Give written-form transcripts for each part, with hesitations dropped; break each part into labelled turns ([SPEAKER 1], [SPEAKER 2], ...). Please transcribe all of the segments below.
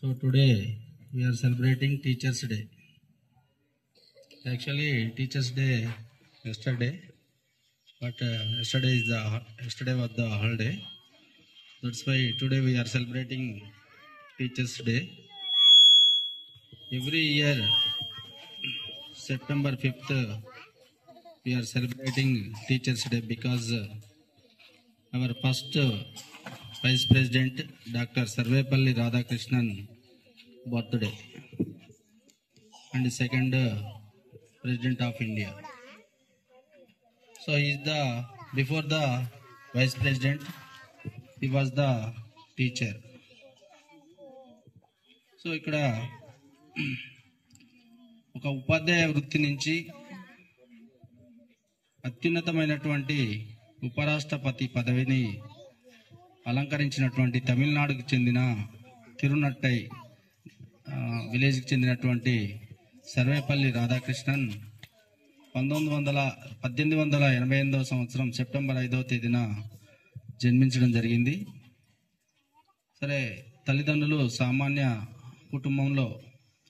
[SPEAKER 1] So today we are celebrating Teachers' Day. Actually, Teachers' Day yesterday, but yesterday was the holiday. That's why today we are celebrating Teachers' Day. Every year, September 5th, we are celebrating Teachers' Day because our first Vice President Dr. Sarvepalli Radhakrishnan birthday and second President of India. So he is before the Vice President, he was the teacher. So ఇక్కడ ఒక ఉపాధ్యాయ వృత్తి నుంచి అత్యున్నతమైనటువంటి ఉపరాష్ట్రపతి పదవిని అలంకరించినటువంటి తమిళనాడుకు చెందిన తిరునట్టై విలేజ్కి చెందినటువంటి సర్వేపల్లి రాధాకృష్ణన్ 1888 సంవత్సరం సెప్టెంబర్ 5వ తేదీన జన్మించడం జరిగింది. సరే, తల్లిదండ్రులు సామాన్య కుటుంబంలో,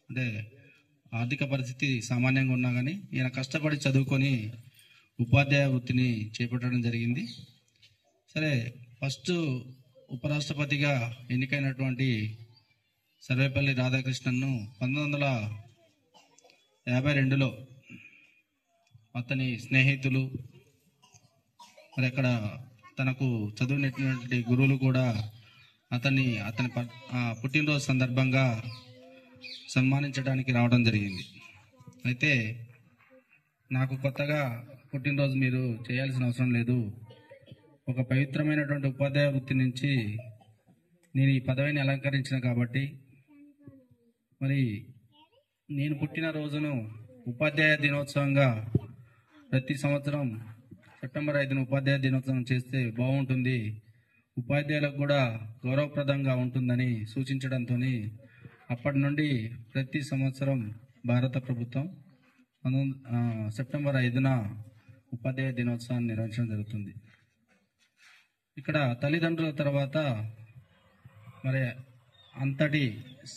[SPEAKER 1] అంటే ఆర్థిక పరిస్థితి సామాన్యంగా ఉన్నా కానీ ఈయన కష్టపడి చదువుకొని ఉపాధ్యాయ వృత్తిని చేపట్టడం జరిగింది. సరే, ఫస్ట్ ఉపరాష్ట్రపతిగా ఎన్నికైనటువంటి సర్వేపల్లి రాధాకృష్ణన్ను 1952లో అతని స్నేహితులు, మరి అక్కడ తనకు చదువునటువంటి గురువులు కూడా అతని పుట్టినరోజు సందర్భంగా సన్మానించడానికి రావడం జరిగింది. అయితే నాకు కొత్తగా పుట్టినరోజు మీరు చేయాల్సిన అవసరం లేదు, ఒక పవిత్రమైనటువంటి ఉపాధ్యాయ వృత్తి నుంచి నేను ఈ పదవిని అలంకరించిన కాబట్టి మరి నేను పుట్టిన రోజును ఉపాధ్యాయ దినోత్సవంగా ప్రతి సంవత్సరం సెప్టెంబర్ 5న ఉపాధ్యాయ దినోత్సవం చేస్తే బాగుంటుంది, ఉపాధ్యాయులకు కూడా గౌరవప్రదంగా ఉంటుందని సూచించడంతో అప్పటి నుండి ప్రతి సంవత్సరం భారత ప్రభుత్వం సెప్టెంబర్ 5న ఉపాధ్యాయ దినోత్సవాన్ని నిర్వహించడం జరుగుతుంది. ఇక్కడ తల్లిదండ్రుల తర్వాత మరి అంతటి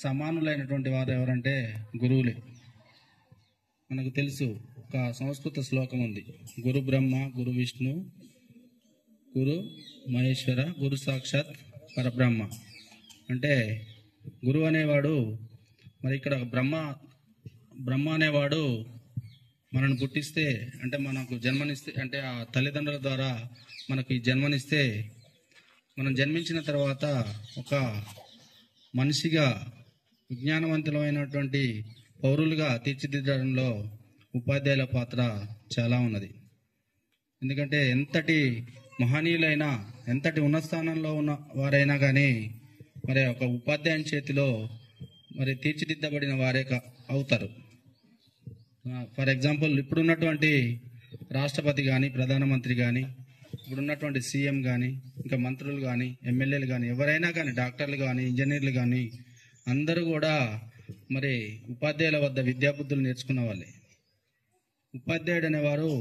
[SPEAKER 1] సమానులైనటువంటి వారు ఎవరంటే గురువులే. మనకు తెలుసు, ఒక సంస్కృత శ్లోకం ఉంది, గురు బ్రహ్మ గురు విష్ణు గురు మహేశ్వర గురు సాక్షాత్ పరబ్రహ్మ. అంటే గురువు అనేవాడు, మరి ఇక్కడ బ్రహ్మ అనేవాడు మనను పుట్టిస్తే, అంటే మనకు జన్మనిస్తే, అంటే ఆ తల్లిదండ్రుల ద్వారా మనకు ఈ జన్మనిస్తే మనం జన్మించిన తర్వాత ఒక మనిషిగా విజ్ఞానవంతులైనటువంటి పౌరులుగా తీర్చిదిద్దడంలో ఉపాధ్యాయుల పాత్ర చాలా ఉన్నది. ఎందుకంటే ఎంతటి మహనీయులైనా, ఎంతటి ఉన్నత స్థానంలో ఉన్న వారైనా కానీ మరి ఒక ఉపాధ్యాయుని చేతిలో మరి తీర్చిదిద్దబడిన వారే అవుతారు. ఫర్ ఎగ్జాంపుల్, ఇప్పుడున్నటువంటి రాష్ట్రపతి కానీ, ప్రధానమంత్రి కానీ, ఇప్పుడున్నటువంటి సీఎం కానీ, ఇంకా మంత్రులు కానీ, ఎమ్మెల్యేలు కానీ, ఎవరైనా కానీ, డాక్టర్లు కానీ, ఇంజనీర్లు కానీ అందరూ కూడా మరి ఉపాధ్యాయుల వద్ద విద్యాబుద్ధులు నేర్చుకున్న వాళ్ళే. ఉపాధ్యాయుడు అనేవారు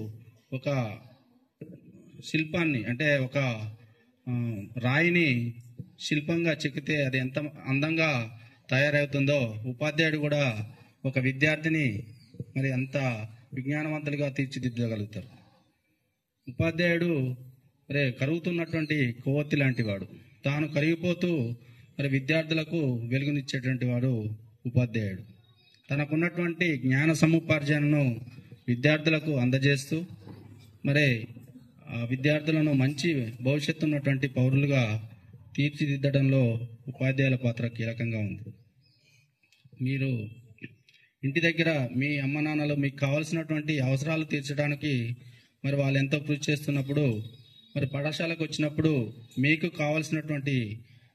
[SPEAKER 1] ఒక శిల్పాన్ని, అంటే ఒక రాయిని శిల్పంగా చెక్కితే అది ఎంత అందంగా తయారవుతుందో, ఉపాధ్యాయుడు కూడా ఒక విద్యార్థిని మరి అంత విజ్ఞానవంతులుగా తీర్చిదిద్దగలుగుతారు. ఉపాధ్యాయుడు మరి కరుగుతున్నటువంటి కొవ్వొత్తి లాంటి వాడు, తాను కరిగిపోతూ మరి విద్యార్థులకు వెలుగునిచ్చేటువంటి వాడు ఉపాధ్యాయుడు. తనకున్నటువంటి జ్ఞాన సముపార్జనను విద్యార్థులకు అందజేస్తూ మరి ఆ విద్యార్థులను మంచి భవిష్యత్తు ఉన్నటువంటి పౌరులుగా తీర్చిదిద్దడంలో ఉపాధ్యాయుల పాత్ర కీలకంగా ఉంది. మీరు ఇంటి దగ్గర మీ అమ్మ నాన్నలు మీకు కావాల్సినటువంటి అవసరాలు తీర్చడానికి మరి వాళ్ళు ఎంతో కృషి చేస్తున్నప్పుడు, మరి పాఠశాలకు వచ్చినప్పుడు మీకు కావాల్సినటువంటి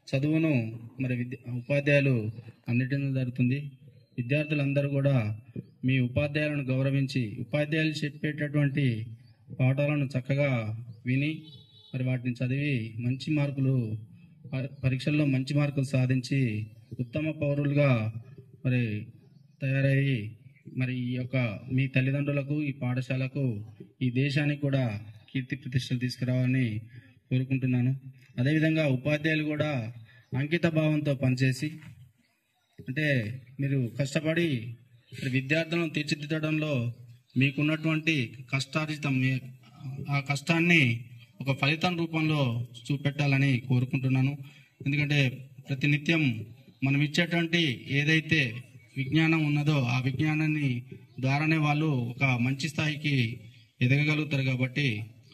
[SPEAKER 1] చదువును మరి ఉపాధ్యాయులు అందించడం జరుగుతుంది. విద్యార్థులందరూ కూడా మీ ఉపాధ్యాయులను గౌరవించి, ఉపాధ్యాయులు చెప్పేటటువంటి పాఠాలను చక్కగా విని మరి వాటిని చదివి మంచి మార్కులు, పరీక్షల్లో మంచి మార్కులు సాధించి ఉత్తమ పౌరులుగా మరి తయారయ్యి మరి ఈ యొక్క మీ తల్లిదండ్రులకు, ఈ పాఠశాలకు, ఈ దేశానికి కూడా కీర్తి ప్రతిష్టలు తీసుకురావాలని కోరుకుంటున్నాను. అదేవిధంగా ఉపాధ్యాయులు కూడా అంకిత భావంతో పనిచేసి అంటే మీరు కష్టపడి విద్యార్థులను తీర్చిదిద్దడంలో మీకున్నటువంటి కష్టార్జితం ఆ కష్టాన్ని ఒక ఫలితం రూపంలో చూపెట్టాలని కోరుకుంటున్నాను. ఎందుకంటే ప్రతినిత్యం మనం ఇచ్చేటువంటి ఏదైతే విజ్ఞానం ఉన్నదో ఆ విజ్ఞానాన్ని ద్వారానే వాళ్ళు ఒక మంచి స్థాయికి ఎదగగలుగుతారు. కాబట్టి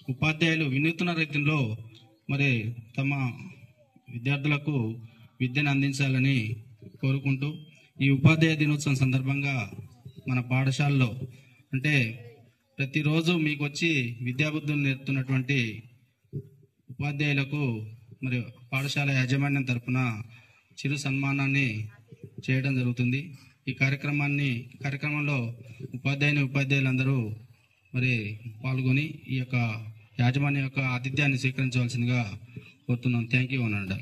[SPEAKER 1] ఉపాధ్యాయులు వినూత్న రీతిలో మరి తమ విద్యార్థులకు విద్యను అందించాలని కోరుకుంటూ ఈ ఉపాధ్యాయ దినోత్సవం సందర్భంగా మన పాఠశాలలో అంటే ప్రతిరోజు మీకు వచ్చి విద్యాబుద్ధులు నేర్పుతున్నటువంటి ఉపాధ్యాయులకు మరి పాఠశాల యాజమాన్యం తరఫున చిరు సన్మానాన్ని చేయడం జరుగుతుంది. ఈ కార్యక్రమంలో ఉపాధ్యాయులందరూ మరి పాల్గొని ఈ యొక్క యాజమాన్యం యొక్క ఆతిథ్యాన్ని స్వీకరించవలసిందిగా కోరుతున్నాం. థ్యాంక్ యూ అనండి.